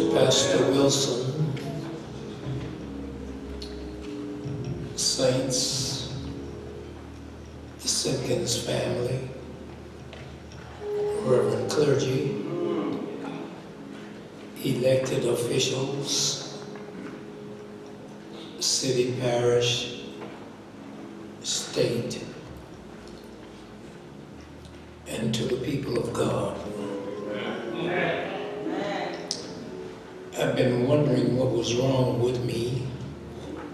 to Pastor Wilson, saints, the Simpkins family, Reverend clergy, elected officials, city, parish, state, and to the people of God. I've been wondering what was wrong with me,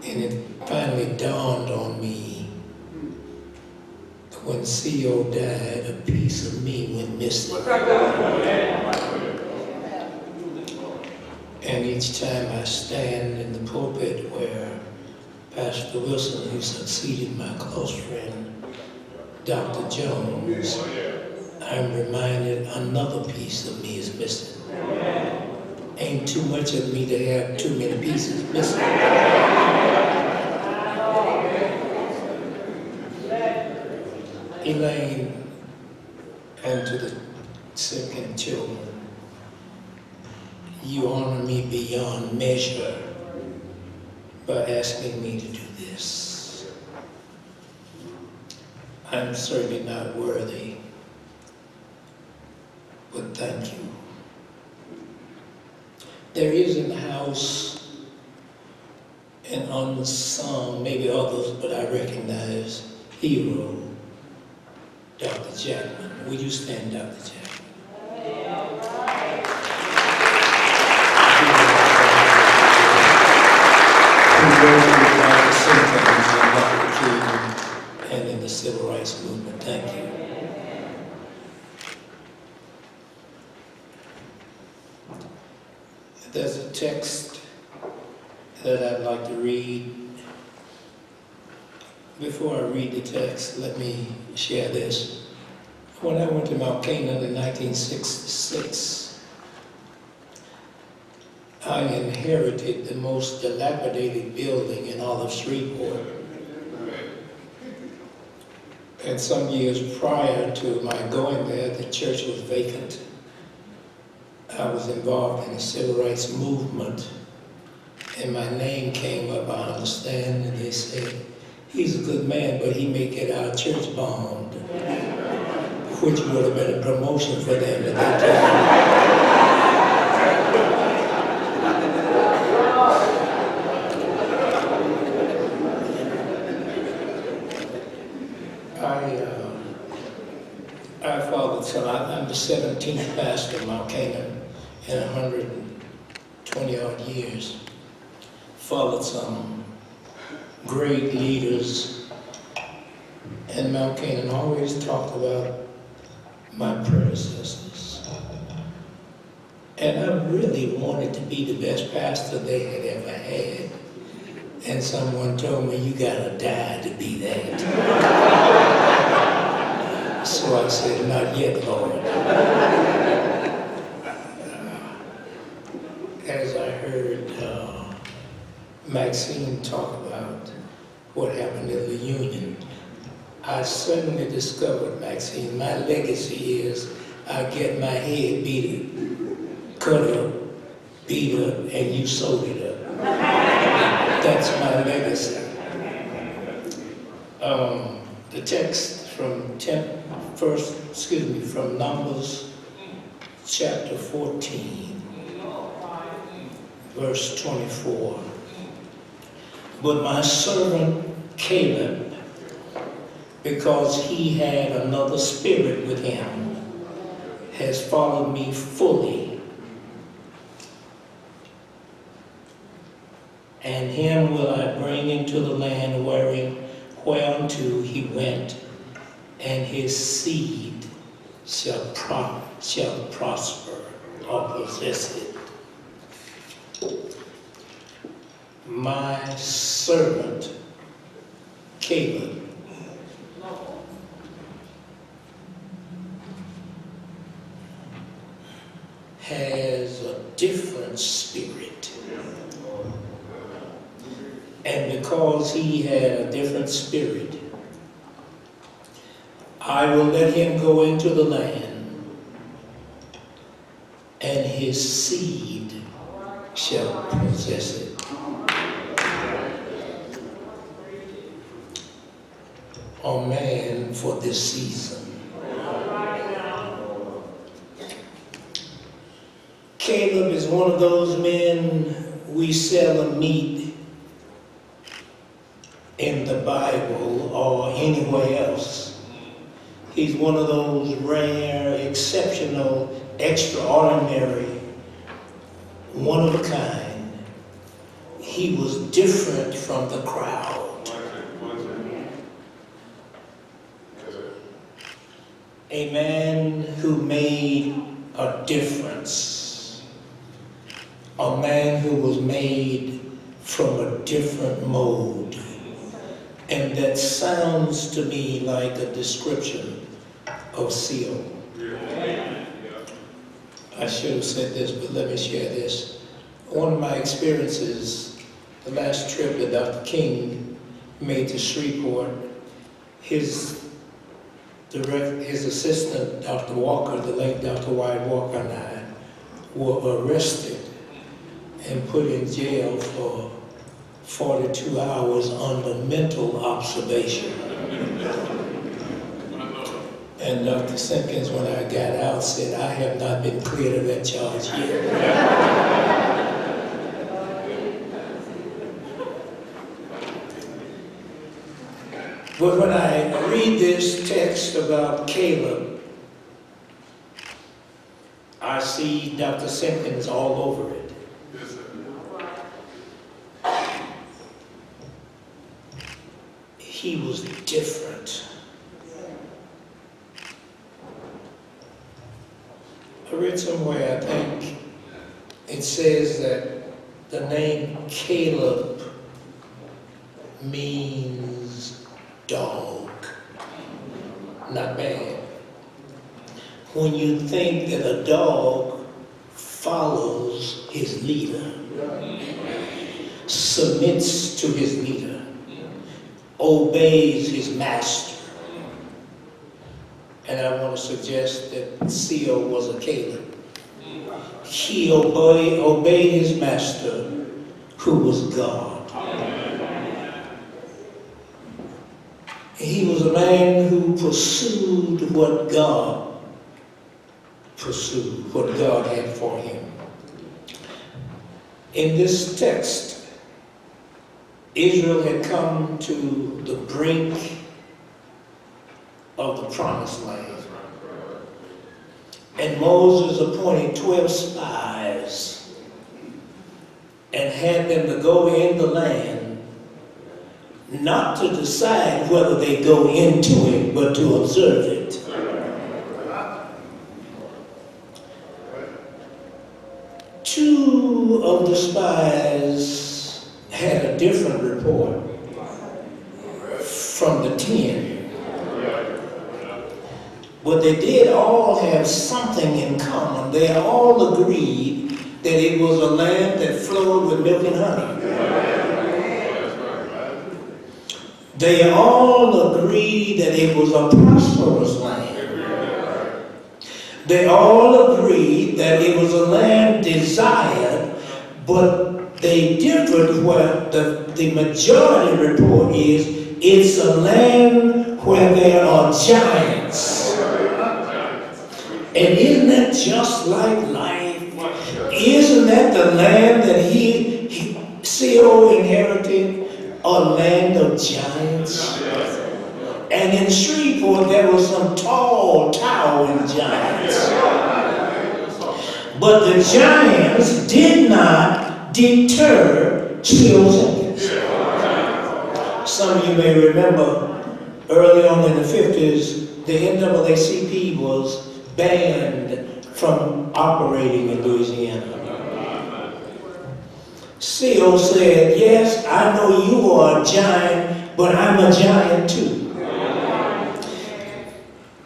and it finally dawned on me. When CO died, a piece of me went missing. And each time I stand in the pulpit where Pastor Wilson, who succeeded my close friend, Dr. Jones, I'm reminded another piece of me is missing. Ain't too much of me to have too many pieces missing. Elaine, and to the Simpkins children, you honor me beyond measure by asking me to do this. I'm certainly not worthy, but thank you. There is in the house an unsung, maybe others, but I recognize, hero, Dr. Jackman. Will you stand, Dr. Jackman? Who worked with Dr. Simpkins and Dr. King and in the civil rights movement. Thank you. There's a text that I'd like to read. Before I read the text, let me share this. When I went to Mount Canaan in 1966, I inherited the most dilapidated building in all of Shreveport. And some years prior to my going there, the church was vacant. I was involved in the civil rights movement, and my name came up, I understand, and they said, he's a good man, but he may get our church bombed, which would have been a promotion for them at that time. I fathered son. I'm the 17th pastor of Mount Canaan in 120 odd years. Fathered some great leaders, and Mount Canaan always talked about my predecessors. And I really wanted to be the best pastor they had ever had. And someone told me, you gotta die to be that. So I said, not yet, Lord. As I heard Maxine talk about what happened in the Union, I suddenly discovered, Maxine, my legacy is I get my head cut up, beat up, and you sewed it up. That's my legacy. The text from Numbers chapter 14, verse 24. But my servant Caleb, because he had another spirit with him, has followed me fully, and him will I bring into the land whereunto he went, and his seed shall prosper or possess it. My servant Caleb has a different spirit. And because he had a different spirit, I will let him go into the land, and his seed shall possess it. A man for this season. Caleb is one of those men we seldom meet in the Bible or anywhere else. He's one of those rare, exceptional, extraordinary, one of a kind. He was different from the crowd. A man who made a difference. A man who was made from a different mold. And that sounds to me like a description of CO. I should have said this, but let me share this. One of my experiences, the last trip that Dr. King made to Shreveport, his assistant, Dr. Walker, the late Dr. Wiley Walker, and I were arrested and put in jail for 42 hours under mental observation. And Dr. Simpkins, when I got out, said, I have not been cleared of that charge yet. But when I read this text about Caleb, I see Dr. Simpkins all over it. He was different. I read somewhere, I think, it says that the name Caleb means dog. Not bad. When you think that a dog follows his leader, submits to his leader, obeys his master. And I want to suggest that CO was a Caleb. He obeyed his master, who was God. He was a man who pursued what God pursued, what God had for him. In this text, Israel had come to the brink of the promised land. And Moses appointed 12 spies and had them to go in the land, not to decide whether they go into it, but to observe it. Two of the spies had a different report from the 10. But they did all have something in common. They all agreed that it was a land that flowed with milk and honey. They all agreed that it was a prosperous land. They all agreed that it was a land desired, but they differed where the majority report is it's a land where there are giants. And isn't that just like life? Isn't that the land that CO inherited? A land of giants. And in Shreveport there were some tall, towering giants. But the giants did not deter CO Simpkins. Some of you may remember early on in the 50s, the NAACP was banned from operating in Louisiana. CO said, yes, I know you are a giant, but I'm a giant too.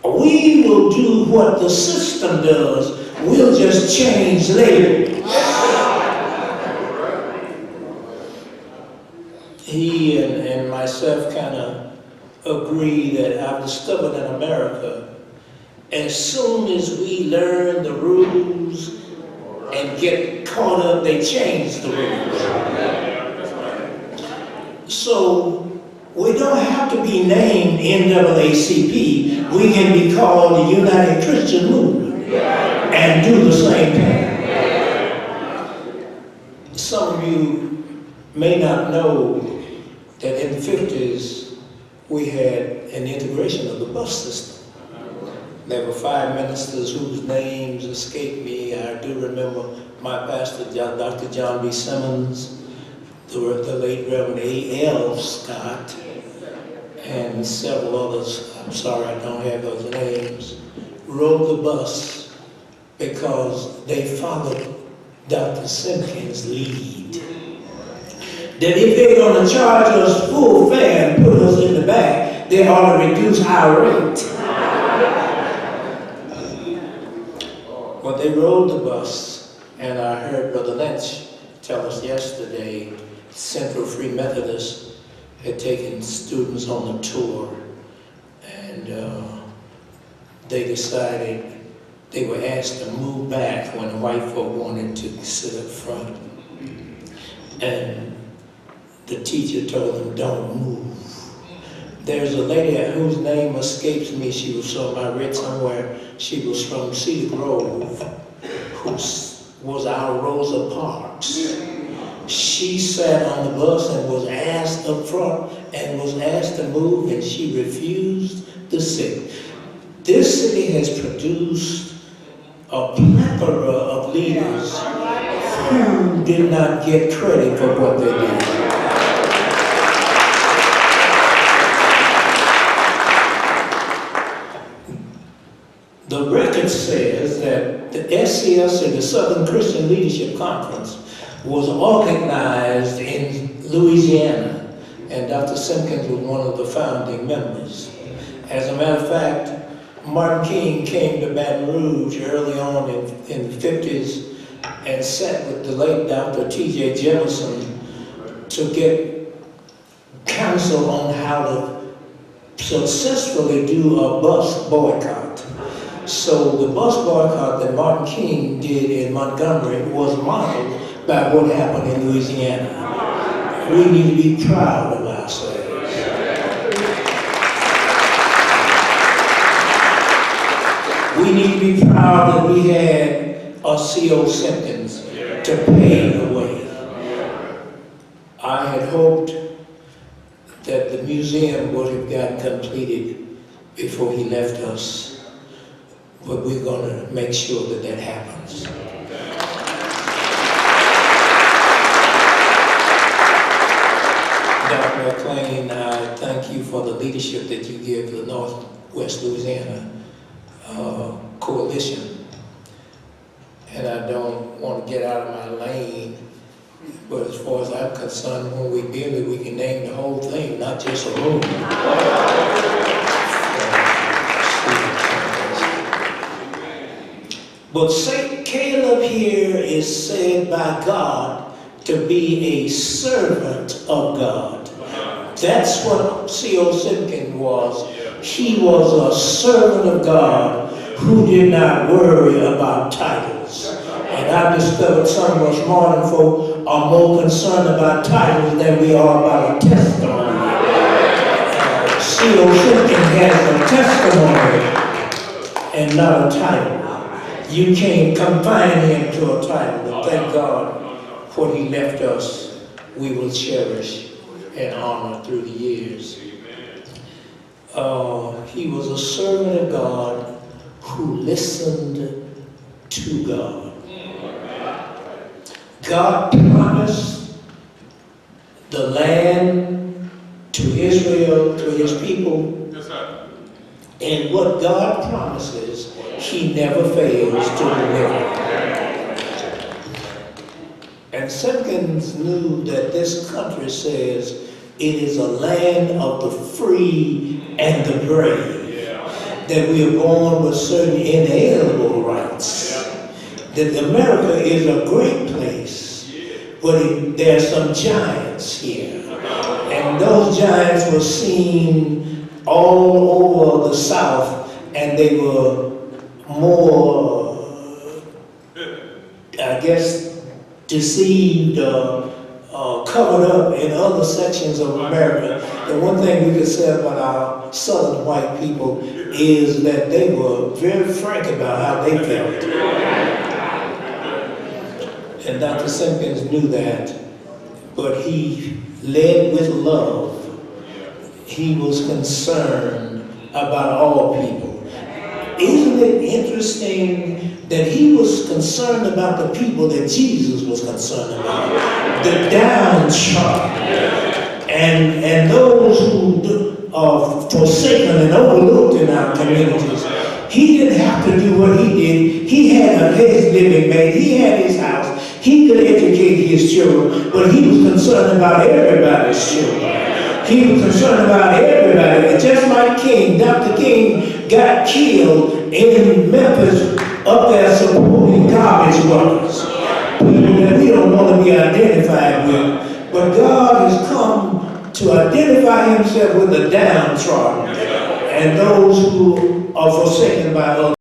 We will do what the system does. We'll just change later. He and myself kind of agree that I've discovered in America, as soon as we learn the rules and get caught up, they changed the rules. So we don't have to be named NAACP. We can be called the United Christian Movement and do the same thing. Some of you may not know that in the 50s we had an integration of the bus system. There were 5 ministers whose names escape me. I do remember my pastor, Dr. John B. Simmons, the late Reverend A.L. Scott, and several others, I'm sorry I don't have those names, rode the bus because they followed Dr. Simpkins' lead. That if they're going to charge us full fare and put us in the back, they ought to reduce our rate. Well, they rode the bus, and I heard Brother Lynch tell us yesterday, Central Free Methodist had taken students on a tour, and they decided they were asked to move back when the white folk wanted to sit up front. And the teacher told them, don't move. There's a lady whose name escapes me. She was from, I read somewhere, she was from Cedar Grove, who was our Rosa Parks. She sat on the bus and was asked up front and was asked to move, and she refused to sit. This city has produced a plethora of leaders who did not get credit for what they did. The record says that the SCLC, the Southern Christian Leadership Conference, was organized in Louisiana, and Dr. Simpkins was one of the founding members. As a matter of fact, Martin King came to Baton Rouge early on in the 50s and sat with the late Dr. T.J. Jefferson to get counsel on how to successfully do a bus boycott. So the bus boycott that Martin King did in Montgomery was modeled by what happened in Louisiana. We need to be proud of ourselves. We need to be proud that we had a C.O. Simpkins to pave the way. I had hoped that the museum would have gotten completed before he left us, but we're going to make sure that that happens. Dr. McLean, I thank you for the leadership that you give the Northwest Louisiana Coalition. And I don't want to get out of my lane, but as far as I'm concerned, when we build it, we can name the whole thing, not just a room. But St. Caleb here is said by God to be a servant of God. That's what C.O. Simpkins was. He was a servant of God who did not worry about titles. And I've discovered some of us modern folk are more concerned about titles than we are about a testimony. C.O. Simpkins has a testimony and not a title. You can't confine him to a title, but thank God what he left us, we will cherish and honor through the years. He was a servant of God who listened to God. God promised the land to Israel, to his people. And what God promises, he never fails to deliver. And Simpkins knew that this country says it is a land of the free and the brave. That we are born with certain inalienable rights. That America is a great place, but there are some giants here. And those giants were seen all over the South, and they were more, I guess, deceived, covered up in other sections of America. The one thing we could say about our southern white people is that they were very frank about how they felt. And Dr. Simpkins knew that, but he led with love. He was concerned about all people. Isn't it interesting that he was concerned about the people that Jesus was concerned about? The downtrodden and those who are forsaken and overlooked in our communities. He didn't have to do what he did. He had his living made. He had his house. He could educate his children, but he was concerned about everybody's children. He was concerned about everybody. And just like King, Dr. King got killed in Memphis up there supporting garbage workers. People that we don't want to be identified with. But God has come to identify himself with the downtrodden and those who are forsaken by others.